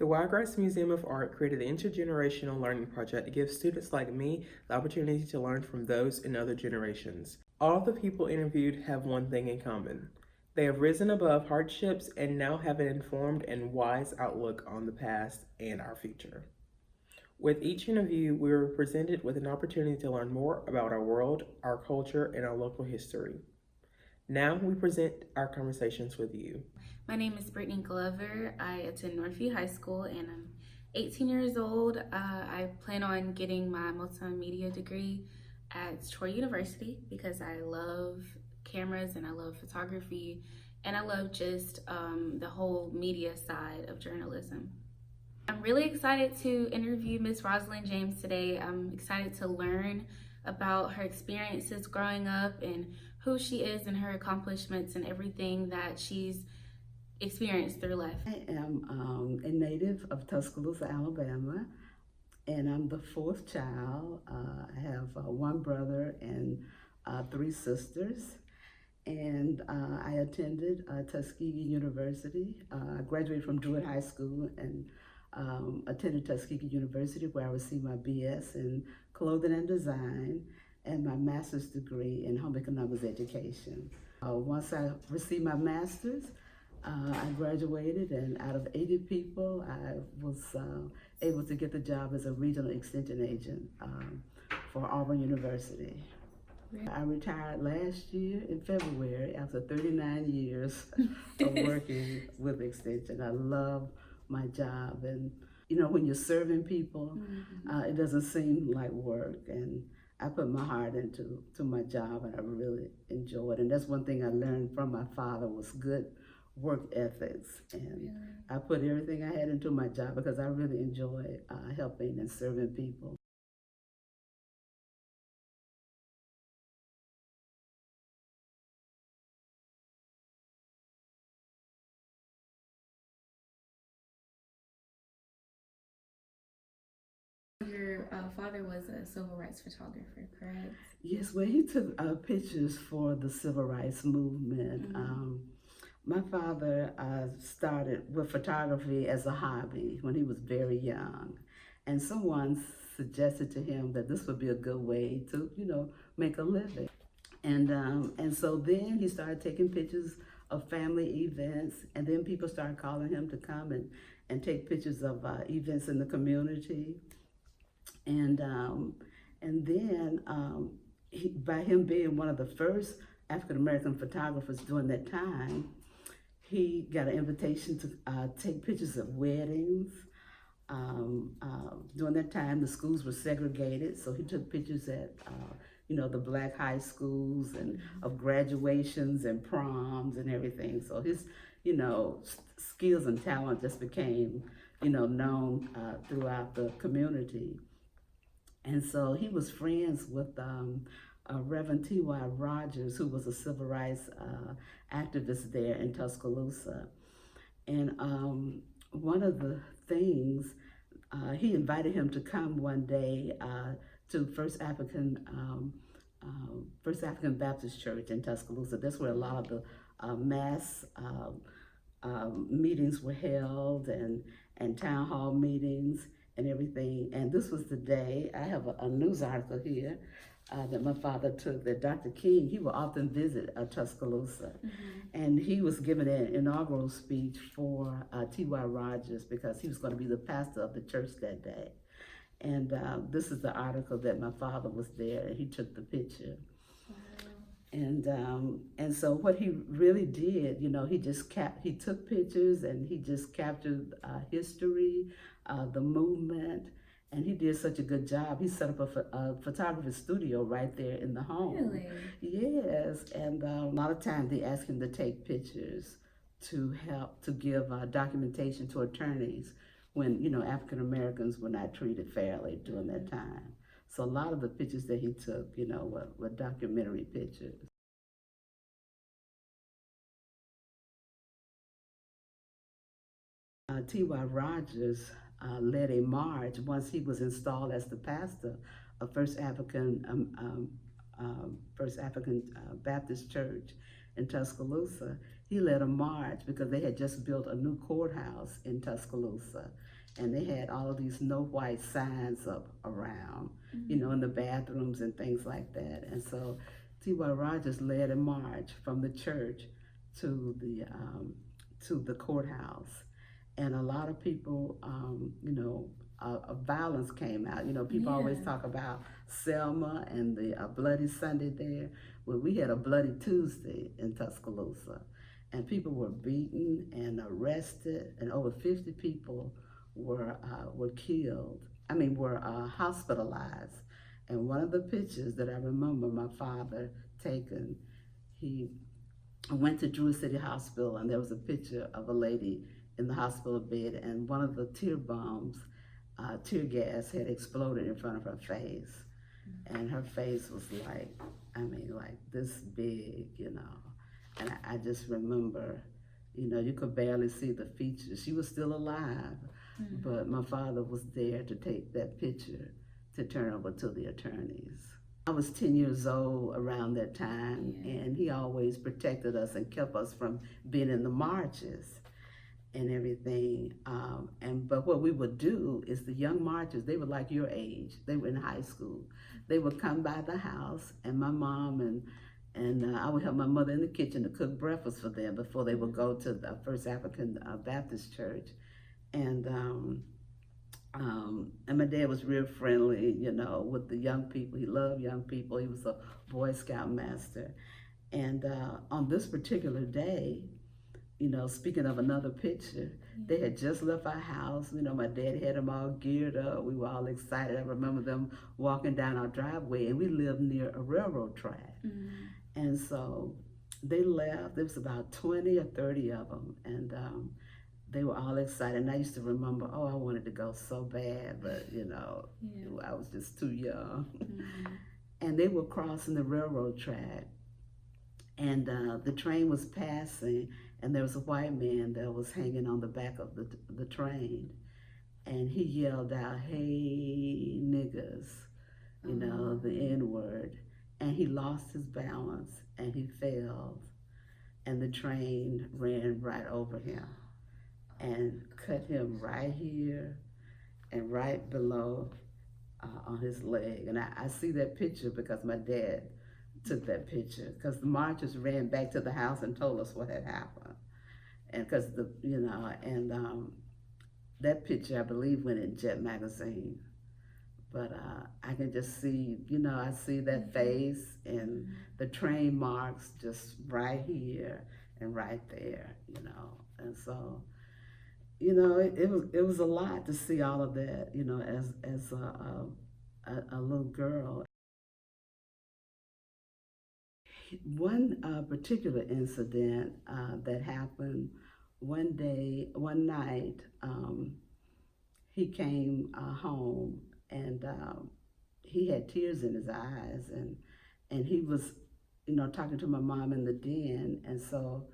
The Wiregrass Museum of Art created the Intergenerational Learning Project to give students like me the opportunity to learn from those in other generations. All of the people interviewed have one thing in common. They have risen above hardships and now have an informed and wise outlook on the past and our future. With each interview, we were presented with an opportunity to learn more about our world, our culture, and our local history. Now we present our conversations with you. My name is Britany Glover. I attend Northview High School and I'm 18 years old. I plan on getting my multimedia degree at Troy University because I love cameras and I love photography and I love just the whole media side of journalism. I'm really excited to interview Miss Rosalind James today. I'm excited to learn about her experiences growing up and who she is and her accomplishments and everything that she's experienced through life. I am a native of Tuscaloosa, Alabama, and I'm the fourth child. I have one brother and 3 sisters, and I attended Tuskegee University. I graduated from Druid High School and attended Tuskegee University, where I received my BS in clothing and design and my master's degree in home economics education. Once I received my master's, I graduated, and out of 80 people, I was able to get the job as a regional extension agent for Auburn University. I retired last year in February after 39 years of working with Extension. I love my job, and you know, when you're serving people, it doesn't seem like work, and I put my heart into my job, and I really enjoy it. And that's one thing I learned from my father was good work ethics, and I put everything I had into my job because I really enjoy helping and serving people. Your father was a civil rights photographer, correct? Yes, well, he took pictures for the civil rights movement. My father started with photography as a hobby when he was very young, and someone suggested to him that this would be a good way to, you know, make a living. And so then he started taking pictures of family events, and then people started calling him to come and take pictures of events in the community. And then by him being one of the first African-American photographers during that time, he got an invitation to take pictures of weddings. During that time, the schools were segregated, so he took pictures at you know, the black high schools and of graduations and proms and everything. So his, you know, skills and talent just became, you know, known throughout the community. And so he was friends with Reverend T.Y. Rogers, who was a civil rights activist there in Tuscaloosa. And one of the things, he invited him to come one day to First African Baptist Church in Tuscaloosa. That's where a lot of the mass meetings were held, and town hall meetings and everything. And this was the day, I have a news article here that my father took, that Dr. King, he would often visit Tuscaloosa. And he was giving an inaugural speech for T.Y. Rogers because he was going to be the pastor of the church that day. And this is the article that my father was there and he took the picture. And so what he really did, you know, he took pictures and he just captured history, the movement, and he did such a good job. He set up a photography studio right there in the home. Really? Yes, and a lot of times they ask him to take pictures to help to give documentation to attorneys when, you know, African Americans were not treated fairly during that time. So a lot of the pictures that he took, you know, were documentary pictures. T.Y. Rogers led a march once he was installed as the pastor of First African Baptist Church in Tuscaloosa. he led a march because they had just built a new courthouse in Tuscaloosa. And they had all of these no white signs up around, you know, in the bathrooms and things like that. And so T.Y. Rogers led a march from the church to the courthouse. And a lot of people, you know, violence came out. You know, people always talk about Selma and the Bloody Sunday there. Well, we had a Bloody Tuesday in Tuscaloosa. And people were beaten and arrested, and over 50 people were killed. Were hospitalized. And one of the pictures that I remember my father taking, he went to Druid City Hospital, and there was a picture of a lady in the hospital bed, and one of the tear gas had exploded in front of her face. And her face was like this big, you know. And I just remember, you know, you could barely see the features. She was still alive, but my father was there to take that picture to turn over to the attorneys. I was 10 years old around that time, and he always protected us and kept us from being in the marches and everything. But what we would do is the young marchers, they were like your age. They were in high school. They would come by the house, and my mom and I would help my mother in the kitchen to cook breakfast for them before they would go to the First African Baptist Church. And my dad was real friendly, you know, with the young people. He loved young people. He was a Boy Scout master. And on this particular day, you know, speaking of another picture, they had just left our house. You know, my dad had them all geared up. We were all excited. I remember them walking down our driveway, and we lived near a railroad track. And so they left. There was about 20 or 30 of them, and they were all excited. And I used to remember, oh, I wanted to go so bad, but, you know, I was just too young. And they were crossing the railroad track, and the train was passing, and there was a white man that was hanging on the back of the train. And he yelled out, "Hey, niggas," you know, the N-word. And he lost his balance, and he fell, and the train ran right over him and cut him right here and right below on his leg. And I see that picture because my dad took that picture, because the marchers ran back to the house and told us what had happened. And because that picture, I believe, went in Jet magazine. But I can just see, you know, I see that face and the train marks just right here and right there, you know. And so, you know, it was a lot to see all of that, you know, as a little girl. One particular incident that happened one night, he came home, and he had tears in his eyes, and he was, you know, talking to my mom in the den. And so,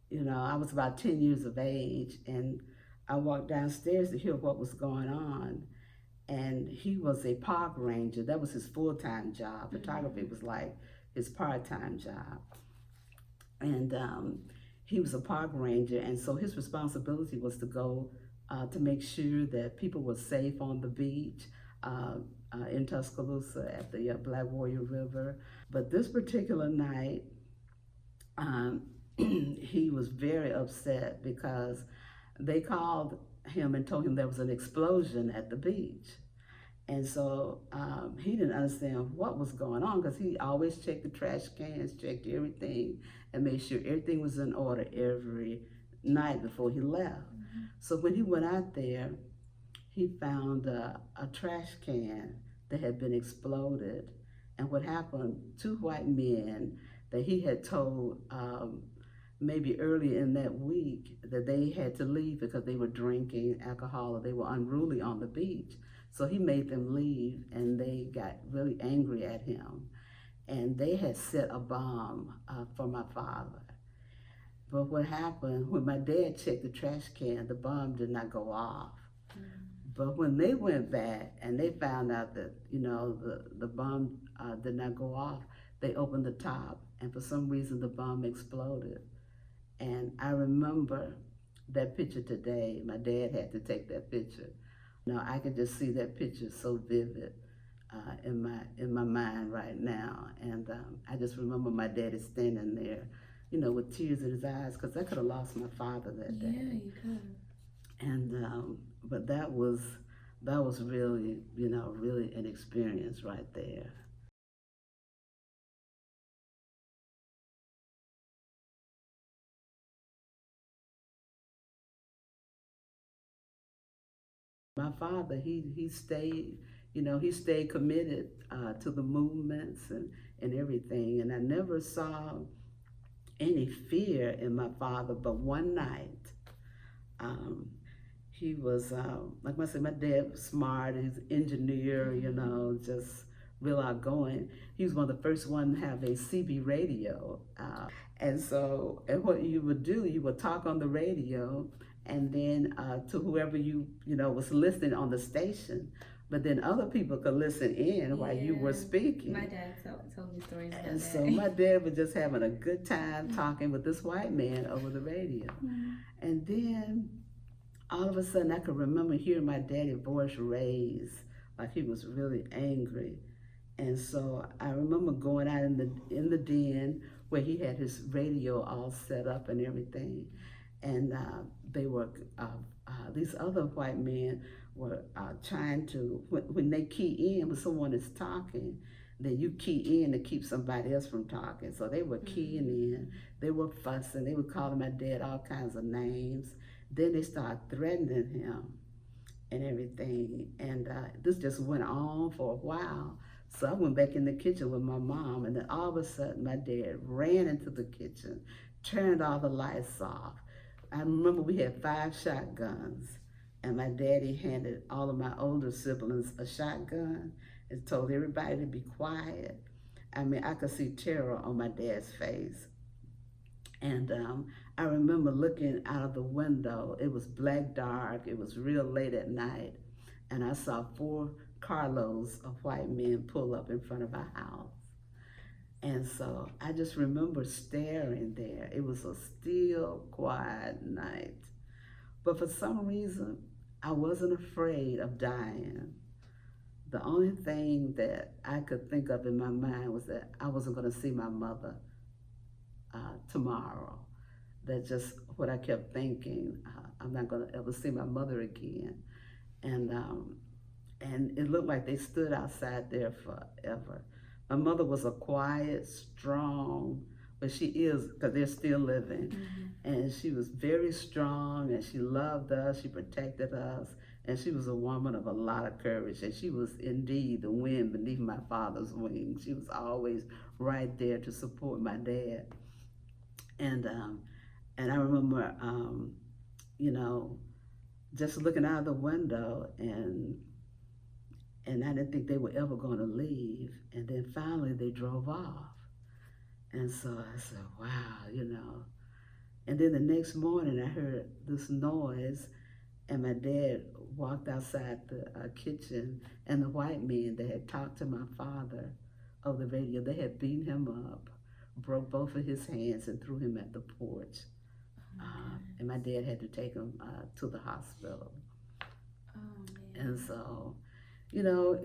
you know, I was about 10 years of age, and I walked downstairs to hear what was going on. And he was a park ranger. That was his full-time job. Photography was like his part-time job. And he was a park ranger, and so his responsibility was to go to make sure that people were safe on the beach in Tuscaloosa at the Black Warrior River. But this particular night, he was very upset because they called him and told him there was an explosion at the beach. And so he didn't understand what was going on, because he always checked the trash cans, checked everything, and made sure everything was in order every night before he left. So when he went out there, he found a trash can that had been exploded. And what happened, two white men that he had told maybe earlier in that week that they had to leave because they were drinking alcohol or they were unruly on the beach. So he made them leave, and they got really angry at him. And they had set a bomb for my father. But what happened, when my dad checked the trash can, the bomb did not go off. But when they went back and they found out that, you know, the bomb did not go off, they opened the top, and for some reason the bomb exploded. And I remember that picture today. My dad had to take that picture. Now I can just see that picture so vivid in my mind right now. And I just remember my daddy standing there, with tears in his eyes, because I could have lost my father that day. Yeah, you could. And but that was really, really an experience right there. My father, he stayed, he stayed committed to the movements and everything. And I never saw any fear in my father, but one night, um, he was, like I said, my dad was smart, he's an engineer, just real outgoing. He was one of the first ones to have a CB radio. And what you would do, you would talk on the radio, and then to whoever was listening on the station, but then other people could listen in while you were speaking. My dad told me stories about and that. so my dad was just having a good time talking with this white man over the radio. And then all of a sudden I could remember hearing my daddy's voice raised, like he was really angry. And so I remember going out in the den where he had his radio all set up and everything. And they were, these other white men were trying to, when they key in when someone is talking, then you key in to keep somebody else from talking. So they were keying in, they were fussing, they were calling my dad all kinds of names. Then they started threatening him and everything. And this just went on for a while. So I went back in the kitchen with my mom, and then all of a sudden my dad ran into the kitchen, turned all the lights off. I remember we had 5 shotguns, and my daddy handed all of my older siblings a shotgun and told everybody to be quiet. I mean, I could see terror on my dad's face. And I remember looking out of the window. It was black dark. It was real late at night. And I saw 4 carloads of white men pull up in front of our house. And so I just remember staring there. It was a still, quiet night. But for some reason, I wasn't afraid of dying. The only thing that I could think of in my mind was that I wasn't going to see my mother tomorrow. That's just what I kept thinking. I'm not going to ever see my mother again. And it looked like they stood outside there forever. My mother was a quiet, strong, but she is, because they're still living. And she was very strong, and she loved us, she protected us, and she was a woman of a lot of courage. And she was indeed the wind beneath my father's wings. She was always right there to support my dad. And I remember, just looking out of the window, and I didn't think they were ever going to leave. And then finally they drove off. And so I said, wow. And then the next morning I heard this noise, and my dad walked outside the kitchen, and the white men that had talked to my father over the radio, they had beaten him up, broke both of his hands, and threw him at the porch. And my dad had to take him to the hospital. And so, it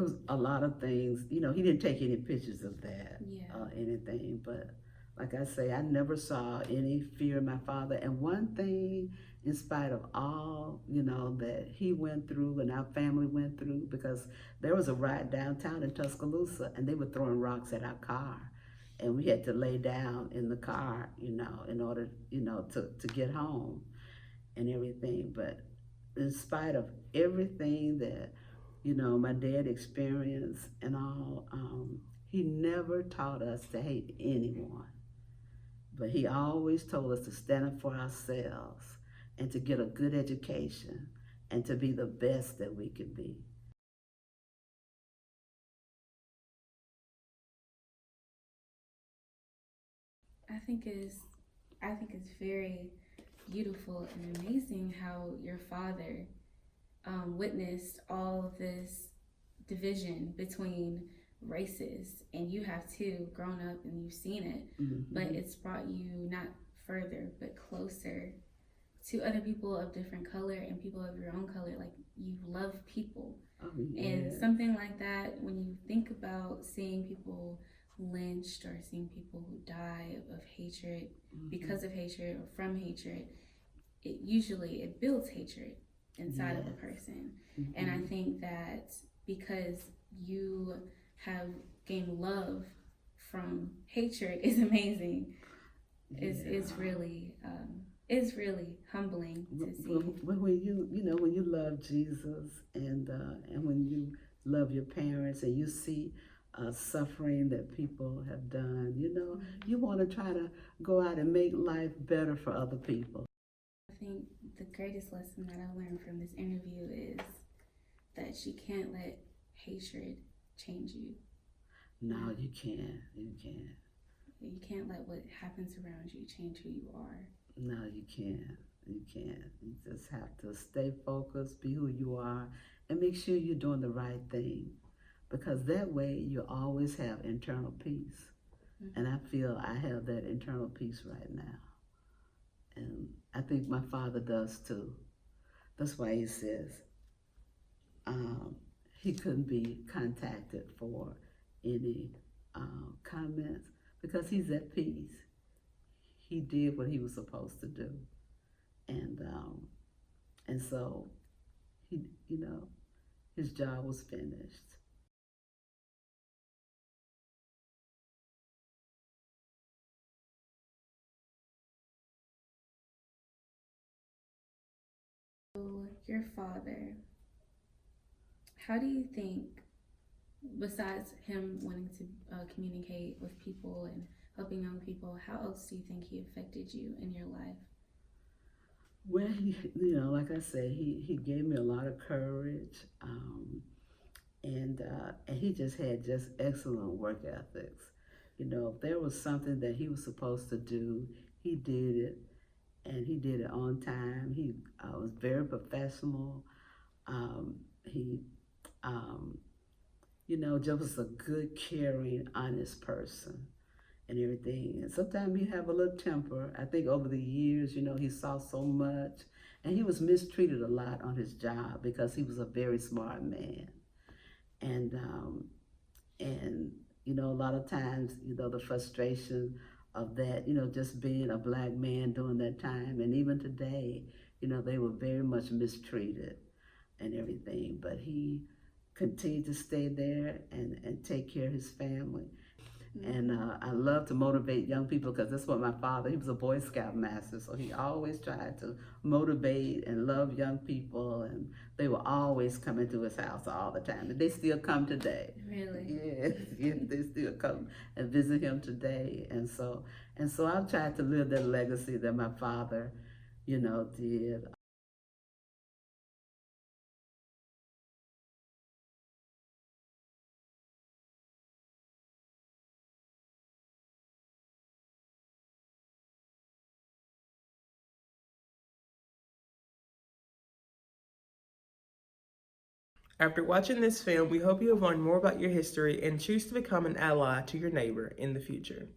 was a lot of things. He didn't take any pictures of that or anything, but like I say, I never saw any fear in my father. And one thing, in spite of all, that he went through and our family went through, because there was a riot downtown in Tuscaloosa, and they were throwing rocks at our car. And we had to lay down in the car, in order, to get home and everything. But in spite of everything that, my dad experienced and all, he never taught us to hate anyone. But he always told us to stand up for ourselves and to get a good education and to be the best that we could be. I think it's very beautiful and amazing how your father witnessed all of this division between races, and you have too grown up and you've seen it, but it's brought you not further but closer to other people of different color and people of your own color. Like, you love people. Oh, yeah. And something like that, when you think about seeing people lynched or seeing people who die of hatred because of hatred or from hatred, it builds hatred inside of a person. And I think that because you have gained love from hatred is amazing. It's really humbling to see. When you love Jesus and when you love your parents and you see suffering that people have done, you want to try to go out and make life better for other people. I think the greatest lesson that I learned from this interview is that you can't let hatred change you. No, you can't. You can't. You can't let what happens around you change who you are. No, you can't. You can't. You just have to stay focused, be who you are, and make sure you're doing the right thing. Because that way you always have internal peace. And I feel I have that internal peace right now. And I think my father does too. That's why he says he couldn't be contacted for any comments, because he's at peace. He did what he was supposed to do, and so he, his job was finished. So, your father, how do you think, besides him wanting to communicate with people and helping young people, how else do you think he affected you in your life? Well, like I said, he gave me a lot of courage, and he just had excellent work ethics. If there was something that he was supposed to do, he did it, and he did it on time. He was very professional. He just was a good, caring, honest person and everything. And sometimes he have a little temper. I think over the years, he saw so much, and he was mistreated a lot on his job because he was a very smart man. And a lot of times, the frustration of that, just being a black man during that time, and even today, they were very much mistreated and everything. But he continued to stay there and take care of his family. And I love to motivate young people, because that's what my father, he was a Boy Scout master, so he always tried to motivate and love young people, and they were always coming to his house all the time, and they still come today. Really? Yes, they still come and visit him today. And so I've tried to live that legacy that my father, did. After watching this film, we hope you have learned more about your history and choose to become an ally to your neighbor in the future.